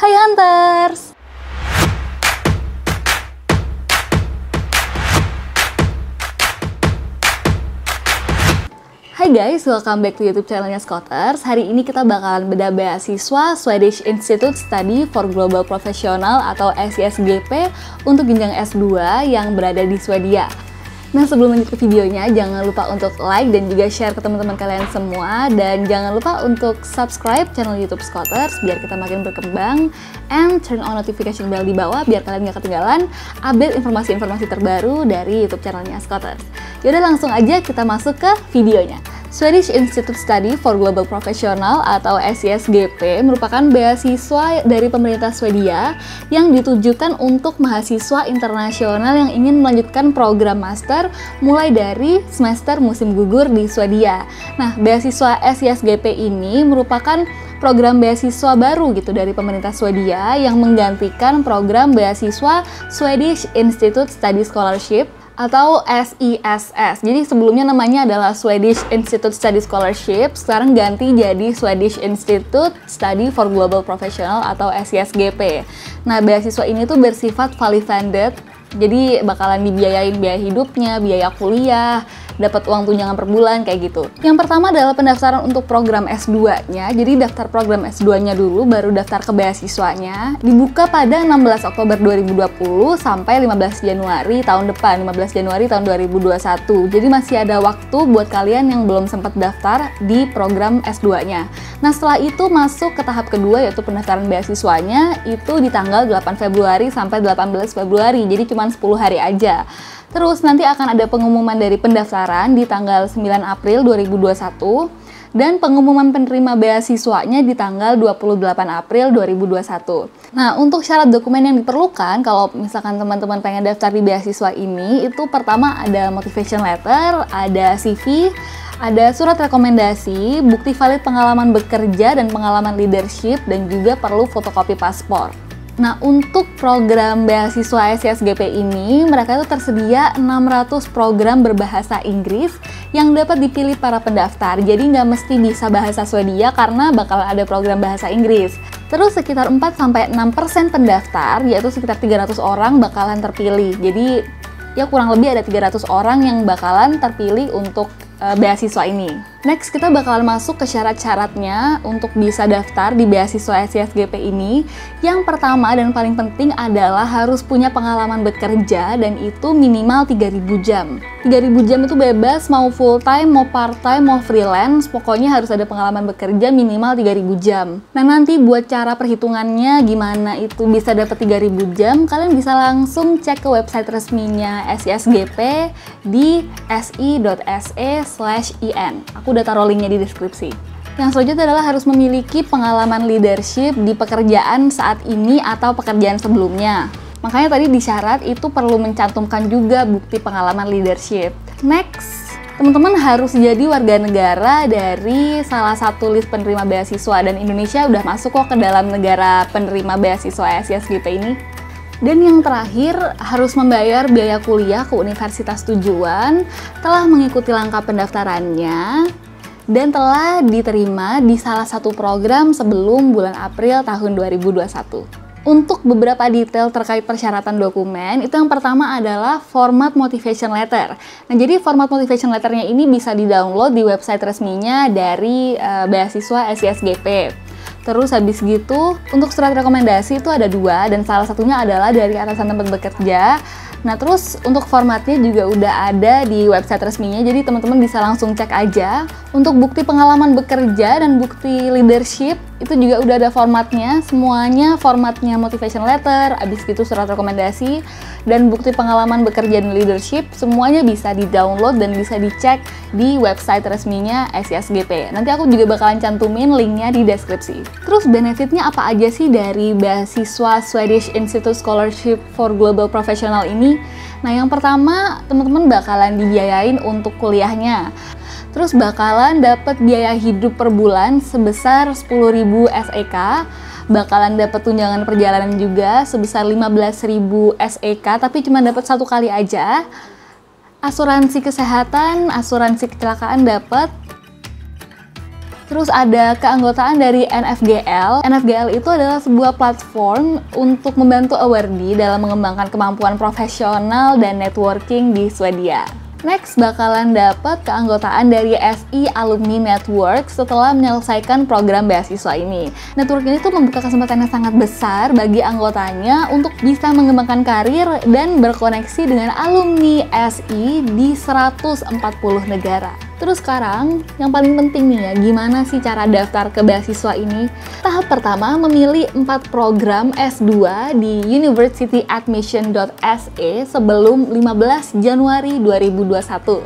Hai Hunters! Hai guys, welcome back to YouTube channelnya Scooters. Hari ini kita bakalan bedah beasiswa Swedish Institute Study for Global Professional atau SISGP untuk jenjang S2 yang berada di Swedia. Nah, sebelum lanjut ke videonya, jangan lupa untuk like dan juga share ke teman-teman kalian semua. Dan jangan lupa untuk subscribe channel YouTube Scooters biar kita makin berkembang. And turn on notification bell di bawah biar kalian gak ketinggalan update informasi-informasi terbaru dari YouTube channelnya Scooters. Yaudah, langsung aja kita masuk ke videonya. Swedish Institute Study for Global Professional atau SISGP merupakan beasiswa dari pemerintah Swedia yang ditujukan untuk mahasiswa internasional yang ingin melanjutkan program master mulai dari semester musim gugur di Swedia. Nah, beasiswa SISGP ini merupakan program beasiswa baru gitu dari pemerintah Swedia yang menggantikan program beasiswa Swedish Institute Study Scholarship atau SISS. Jadi sebelumnya namanya adalah Swedish Institute Study Scholarship, sekarang ganti jadi Swedish Institute Study for Global Professional atau SISGP. Nah, beasiswa ini tuh bersifat fully funded, jadi bakalan dibiayain biaya hidupnya, biaya kuliah, dapat uang tunjangan per bulan kayak gitu. Yang pertama adalah pendaftaran untuk program S2-nya. Jadi daftar program S2-nya dulu, baru daftar ke beasiswanya. Dibuka pada 16 Oktober 2020 sampai 15 Januari tahun depan, 15 Januari tahun 2021. Jadi masih ada waktu buat kalian yang belum sempat daftar di program S2-nya. Nah, setelah itu masuk ke tahap kedua, yaitu pendaftaran beasiswanya, itu di tanggal 8 Februari sampai 18 Februari. Jadi cuma 10 hari aja. Terus nanti akan ada pengumuman dari pendaftaran di tanggal 9 April 2021 dan pengumuman penerima beasiswanya di tanggal 28 April 2021. Nah, untuk syarat dokumen yang diperlukan kalau misalkan teman-teman pengen daftar di beasiswa ini, itu pertama ada motivation letter, ada CV, ada surat rekomendasi, bukti valid pengalaman bekerja dan pengalaman leadership, dan juga perlu fotokopi paspor. Nah, untuk program beasiswa SISGP ini, mereka itu tersedia 600 program berbahasa Inggris yang dapat dipilih para pendaftar. Jadi nggak mesti bisa bahasa Swedia karena bakal ada program bahasa Inggris. Terus sekitar 4-6% pendaftar, yaitu sekitar 300 orang bakalan terpilih. Jadi ya kurang lebih ada 300 orang yang bakalan terpilih untuk beasiswa ini. Next, kita bakalan masuk ke syarat-syaratnya untuk bisa daftar di beasiswa SISGP ini. Yang pertama dan paling penting adalah harus punya pengalaman bekerja dan itu minimal 3.000 jam. 3.000 jam itu bebas, mau full time, mau part time, mau freelance, pokoknya harus ada pengalaman bekerja minimal 3.000 jam. Nah, nanti buat cara perhitungannya gimana itu bisa dapat 3.000 jam, kalian bisa langsung cek ke website resminya SISGP di si.se/in. Aku udah taruh linknya di deskripsi. Yang selanjutnya adalah harus memiliki pengalaman leadership di pekerjaan saat ini atau pekerjaan sebelumnya. Makanya tadi di syarat itu perlu mencantumkan juga bukti pengalaman leadership. Next, teman-teman harus jadi warga negara dari salah satu list penerima beasiswa, dan Indonesia udah masuk kok ke dalam negara penerima beasiswa SISGP ini. Dan yang terakhir, harus membayar biaya kuliah ke universitas tujuan, telah mengikuti langkah pendaftarannya, dan telah diterima di salah satu program sebelum bulan April tahun 2021. Untuk beberapa detail terkait persyaratan dokumen, itu yang pertama adalah format motivation letter. Nah, jadi format motivation letternya ini bisa di-download di website resminya dari beasiswa SISGP. Terus habis gitu, untuk surat rekomendasi itu ada 2, dan salah satunya adalah dari atasan tempat bekerja. Nah, terus untuk formatnya juga udah ada di website resminya, jadi teman-teman bisa langsung cek aja. Untuk bukti pengalaman bekerja dan bukti leadership, itu juga udah ada formatnya, semuanya formatnya motivation letter, habis gitu surat rekomendasi, dan bukti pengalaman bekerja dan leadership, semuanya bisa di-download dan bisa dicek di website resminya SISGP. Nanti aku juga bakalan cantumin linknya di deskripsi. Terus benefitnya apa aja sih dari beasiswa Swedish Institute Scholarship for Global Professional ini? Nah, yang pertama, teman-teman bakalan dibiayain untuk kuliahnya. Terus bakalan dapat biaya hidup per bulan sebesar 10.000 SEK, bakalan dapat tunjangan perjalanan juga sebesar 15.000 SEK, tapi cuma dapat 1 kali aja. Asuransi kesehatan, asuransi kecelakaan dapat. Terus ada keanggotaan dari NFGL. NFGL itu adalah sebuah platform untuk membantu awardee dalam mengembangkan kemampuan profesional dan networking di Swedia. Next, bakalan dapat keanggotaan dari SI Alumni Network setelah menyelesaikan program beasiswa ini. Network ini tuh membuka kesempatan yang sangat besar bagi anggotanya untuk bisa mengembangkan karir dan berkoneksi dengan alumni SI di 140 negara. Terus sekarang, yang paling penting nih ya, gimana sih cara daftar ke beasiswa ini? Tahap pertama, memilih 4 program S2 di universityadmission.se sebelum 15 Januari 2021.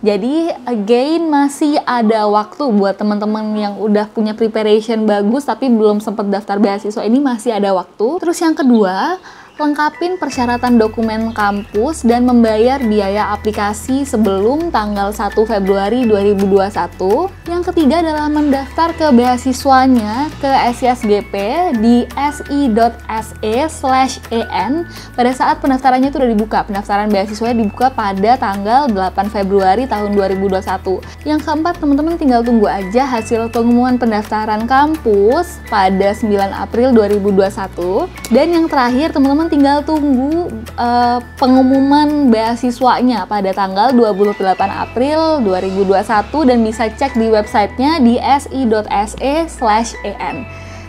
Jadi, again, masih ada waktu buat teman-teman yang udah punya preparation bagus tapi belum sempat daftar beasiswa ini, masih ada waktu. Terus yang kedua, lengkapin persyaratan dokumen kampus dan membayar biaya aplikasi sebelum tanggal 1 Februari 2021. Yang ketiga adalah mendaftar ke beasiswanya ke SISGP di si.se/en pada saat pendaftarannya itu udah dibuka. Pendaftaran beasiswanya dibuka pada tanggal 8 Februari tahun 2021. Yang keempat, teman-teman tinggal tunggu aja hasil pengumuman pendaftaran kampus pada 9 April 2021. Dan yang terakhir, teman-teman tinggal tunggu pengumuman beasiswanya pada tanggal 28 April 2021 dan bisa cek di websitenya di si.se/en.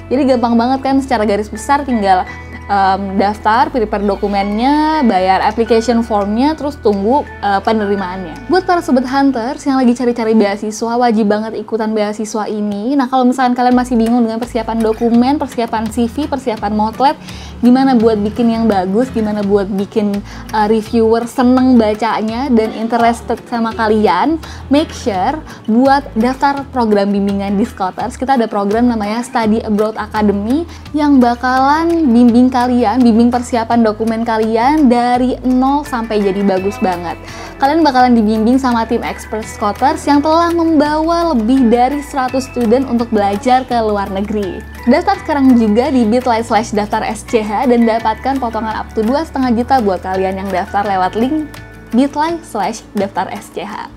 Jadi gampang banget kan, secara garis besar tinggal daftar, prepare dokumennya, bayar application formnya, terus tunggu penerimaannya. Buat para sobat hunters yang lagi cari-cari beasiswa, wajib banget ikutan beasiswa ini. Nah, kalau misalkan kalian masih bingung dengan persiapan dokumen, persiapan CV, persiapan motlet, gimana buat bikin yang bagus, gimana buat bikin reviewer seneng bacanya dan interested sama kalian, make sure buat daftar program bimbingan di Scholars. Kita ada program namanya Study Abroad Academy yang bakalan bimbing persiapan dokumen kalian dari 0 sampai jadi bagus banget. Kalian bakalan dibimbing sama tim expert Scholars yang telah membawa lebih dari 100 student untuk belajar ke luar negeri. Daftar sekarang juga di bit.ly/daftar-SCH dan dapatkan potongan up to 2,5 juta buat kalian yang daftar lewat link bit.ly/daftar-SCH.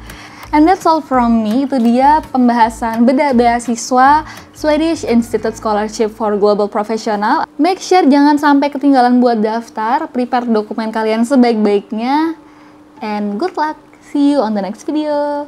And that's all from me. Itu dia pembahasan bedah beasiswa Swedish Institute Scholarship for Global Professional. Make sure jangan sampai ketinggalan buat daftar, prepare dokumen kalian sebaik-baiknya, and good luck. See you on the next video.